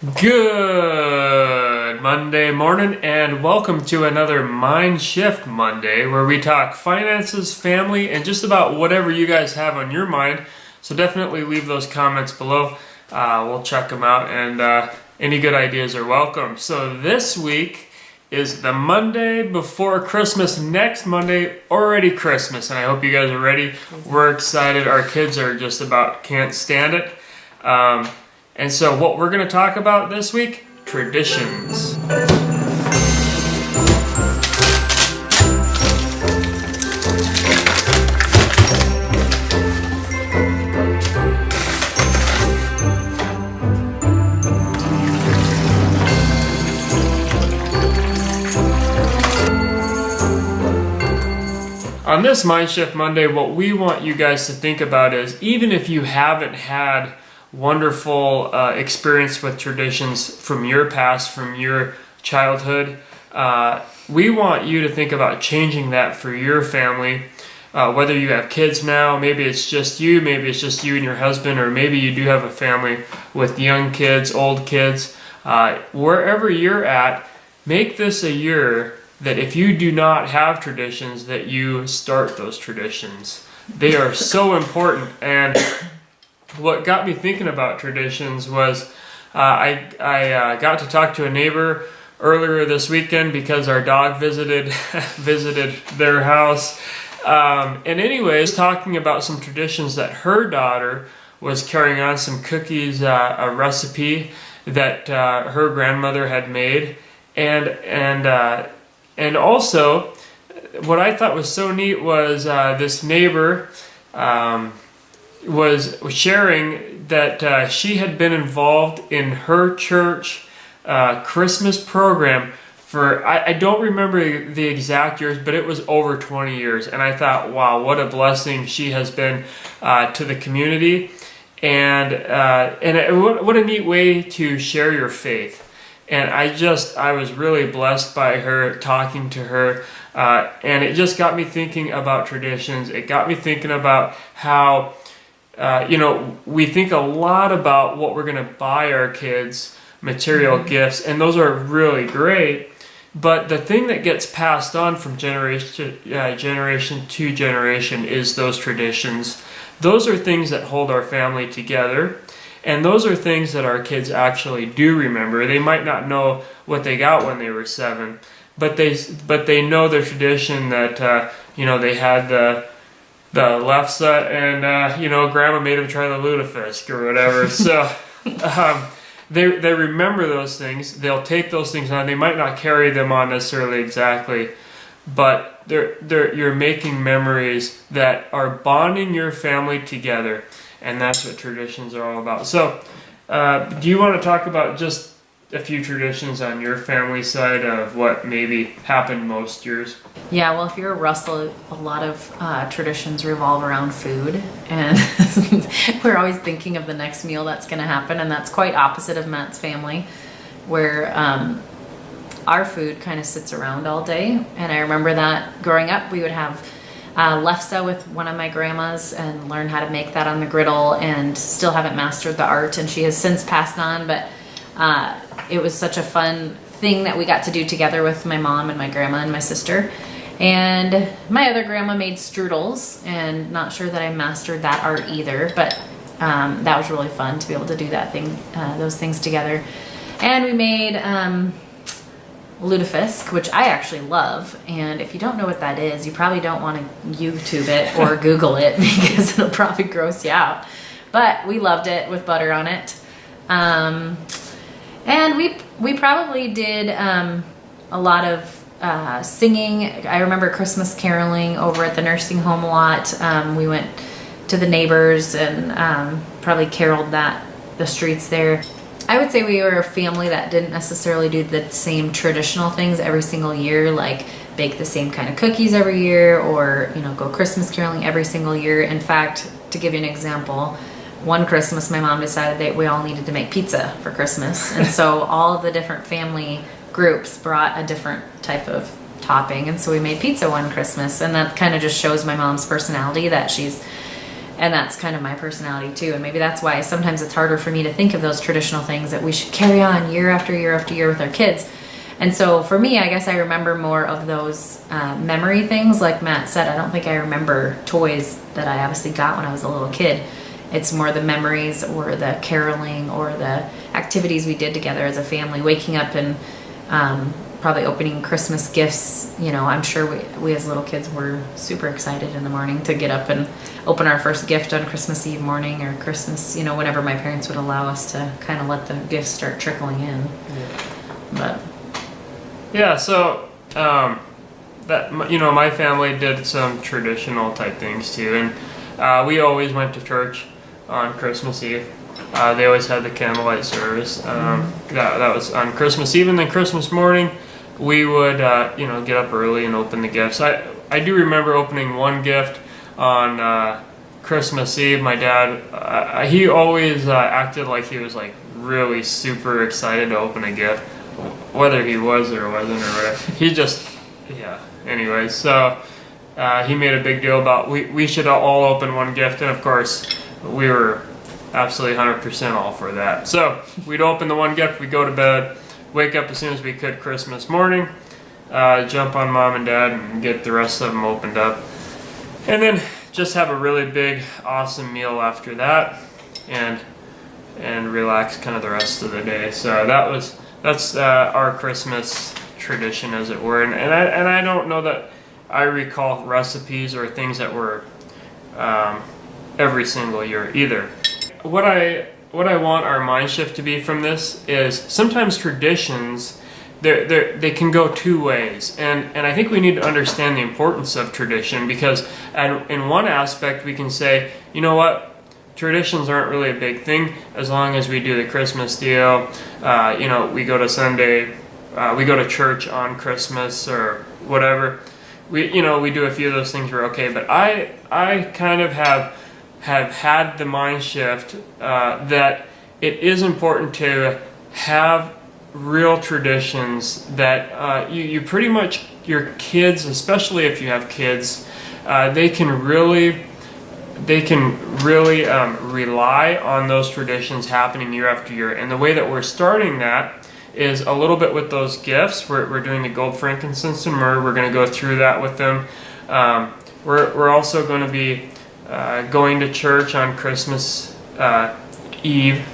Good Monday morning and welcome to another MindShift Monday where we talk finances, family, and just about whatever you guys have on your mind. So definitely leave those comments below. We'll check them out and any good ideas are welcome. So this week is the Monday before Christmas. Next Monday, already Christmas, and I hope you guys are ready. We're excited. Our kids are just about can't stand it. And so what we're going to talk about this week, traditions. On this MindShift Monday, what we want you guys to think about is, even if you haven't had wonderful experience with traditions from your past, from your childhood, we want you to think about changing that for your family. Whether you have kids now, maybe it's just you and your husband, or maybe you do have a family with young kids, old kids. Wherever you're at, make this a year that if you do not have traditions, that you start those traditions. They are so important. And what got me thinking about traditions was I got to talk to a neighbor earlier this weekend because our dog visited their house. And anyways, talking about some traditions that her daughter was carrying on, some cookies, a recipe that her grandmother had made, and also what I thought was so neat was this neighbor was sharing that she had been involved in her church Christmas program for, I don't remember the exact years, but it was over 20 years. And I thought, wow, what a blessing she has been to the community. And what a neat way to share your faith. And I was really blessed by her, talking to her. And it just got me thinking about traditions. It got me thinking about how we think a lot about what we're going to buy our kids, material gifts, and those are really great. But the thing that gets passed on from generation to generation is those traditions. Those are things that hold our family together, and those are things that our kids actually do remember. They might not know what they got when they were 7, but they know the tradition that they had the lefse and grandma made them try the lutefisk or whatever. So they remember those things. They'll take those things on. They might not carry them on necessarily exactly, but you're making memories that are bonding your family together, and that's what traditions are all about. So do you want to talk about just a few traditions on your family side of what maybe happened most years? Yeah, well, if you're a Russell, a lot of traditions revolve around food, and we're always thinking of the next meal that's going to happen, and that's quite opposite of Matt's family, where our food kind of sits around all day. And I remember that growing up, we would have lefse with one of my grandmas and learn how to make that on the griddle, and still haven't mastered the art, and she has since passed on, but it was such a fun thing that we got to do together with my mom and my grandma and my sister. And my other grandma made strudels, and not sure that I mastered that art either, but that was really fun to be able to do those things together. And we made lutefisk, which I actually love, and if you don't know what that is, you probably don't want to YouTube it or Google it because it'll probably gross you out. But we loved it with butter on it. And we probably did a lot of singing. I remember Christmas caroling over at the nursing home a lot. We went to the neighbors and probably caroled the streets there. I would say we were a family that didn't necessarily do the same traditional things every single year, like bake the same kind of cookies every year, or go Christmas caroling every single year. In fact, to give you an example, one Christmas, my mom decided that we all needed to make pizza for Christmas. And so all of the different family groups brought a different type of topping. And so we made pizza one Christmas. And that kind of just shows my mom's personality, that she's And that's kind of my personality too. And maybe that's why sometimes it's harder for me to think of those traditional things that we should carry on year after year after year with our kids. And so for me, I guess I remember more of those memory things. Like Matt said, I don't think I remember toys that I obviously got when I was a little kid. It's more the memories or the caroling or the activities we did together as a family, waking up and probably opening Christmas gifts. You know, I'm sure we as little kids were super excited in the morning to get up and open our first gift on Christmas Eve morning or Christmas, you know, whenever my parents would allow us to kind of let the gifts start trickling in. But yeah, so that, you know, my family did some traditional type things too, and we always went to church on Christmas Eve. They always had the candlelight service. That was on Christmas Eve, and then Christmas morning we would you know, get up early and open the gifts. I do remember opening one gift on Christmas Eve. My dad, he always acted like he was like really super excited to open a gift, whether he was or wasn't or whatever. He just, yeah. Anyways, so he made a big deal about we should all open one gift, and of course we were absolutely 100% all for that. So we'd open the one gift, we'd go to bed, wake up as soon as we could Christmas morning, jump on mom and dad and get the rest of them opened up, and then just have a really big awesome meal after that, and relax kind of the rest of the day. So that's our Christmas tradition, as it were, and I don't know that I recall recipes or things that were every single year either. What I want our mind shift to be from this is sometimes traditions, they can go two ways, and I think we need to understand the importance of tradition, because in one aspect we can say, you know what, traditions aren't really a big thing as long as we do the Christmas deal. You know, we go to Sunday, we go to church on Christmas or whatever. We do a few of those things, we're okay. But I kind of have had the mind shift that it is important to have real traditions that you pretty much, your kids, especially if you have kids, they can really rely on those traditions happening year after year. And the way that we're starting that is a little bit with those gifts. We're doing the gold, frankincense, and myrrh. We're going to go through that with them. We're also going to be going to church on Christmas Eve,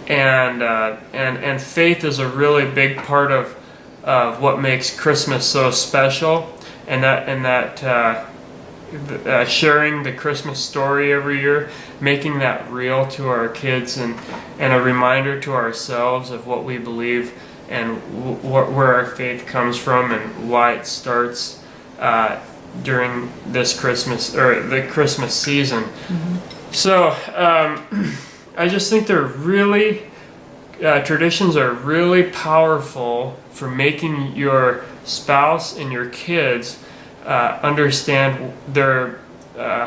and faith is a really big part of what makes Christmas so special, and that sharing the Christmas story every year, making that real to our kids, and a reminder to ourselves of what we believe and where our faith comes from and why it starts during this Christmas or the Christmas season. Mm-hmm. So I just think they're really traditions are really powerful for making your spouse and your kids understand their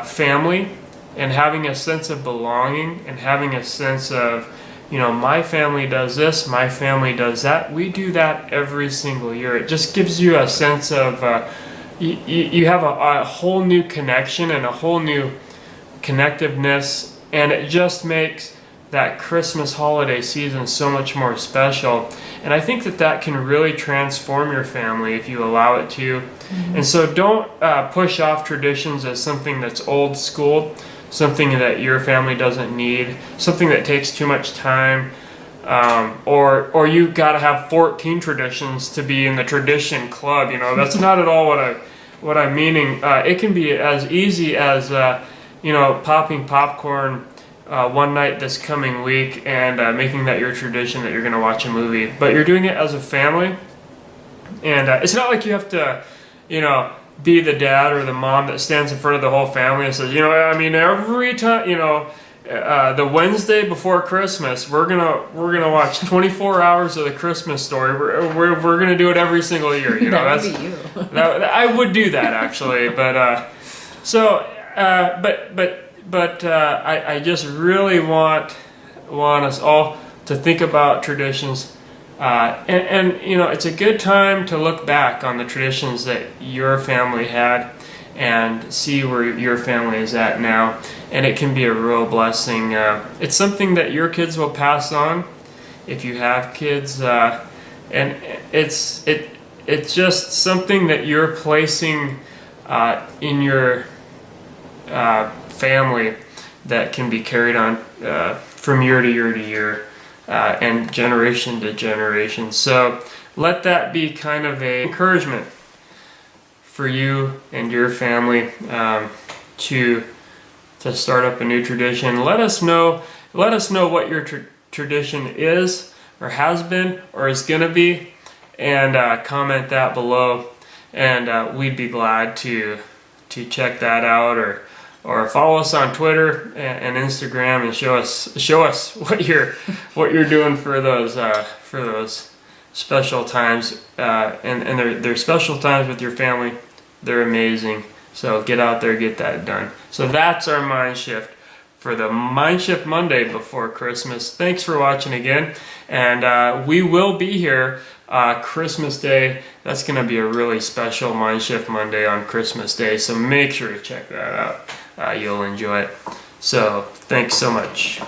family, and having a sense of belonging, and having a sense of, you know, my family does this, my family does that. We do that every single year. It just gives you a sense of you have a whole new connection and a whole new connectiveness, and it just makes that Christmas holiday season so much more special. And I think that can really transform your family if you allow it to. Mm-hmm. And so don't push off traditions as something that's old school, something that your family doesn't need, something that takes too much time, or you got to have 14 traditions to be in the tradition club. You know, that's not at all what I'm meaning. It can be as easy as popping popcorn one night this coming week and making that your tradition that you're going to watch a movie, but you're doing it as a family. And it's not like you have to, be the dad or the mom that stands in front of the whole family and says, every time, the Wednesday before Christmas, we're gonna watch 24 hours of the Christmas Story. We're gonna do it every single year. That would be you. I would do that actually, but I just really want us all to think about traditions. And it's a good time to look back on the traditions that your family had, and see where your family is at now. And it can be a real blessing. It's something that your kids will pass on if you have kids, and it's just something that you're placing in your family that can be carried on from year to year to year and generation to generation. So let that be kind of a encouragement for you and your family to start up a new tradition. Let us know what your tradition is or has been or is going to be, and comment that below, and we'd be glad to check that out, or follow us on Twitter and Instagram and show us what you're doing for those special times, and they're special times with your family. They're amazing. So get out there, get that done. So that's our mind shift for the MindShift Monday before Christmas. Thanks for watching again, and we will be here Christmas Day. That's going to be a really special MindShift Monday on Christmas Day, so make sure to check that out. You'll enjoy it. So thanks so much.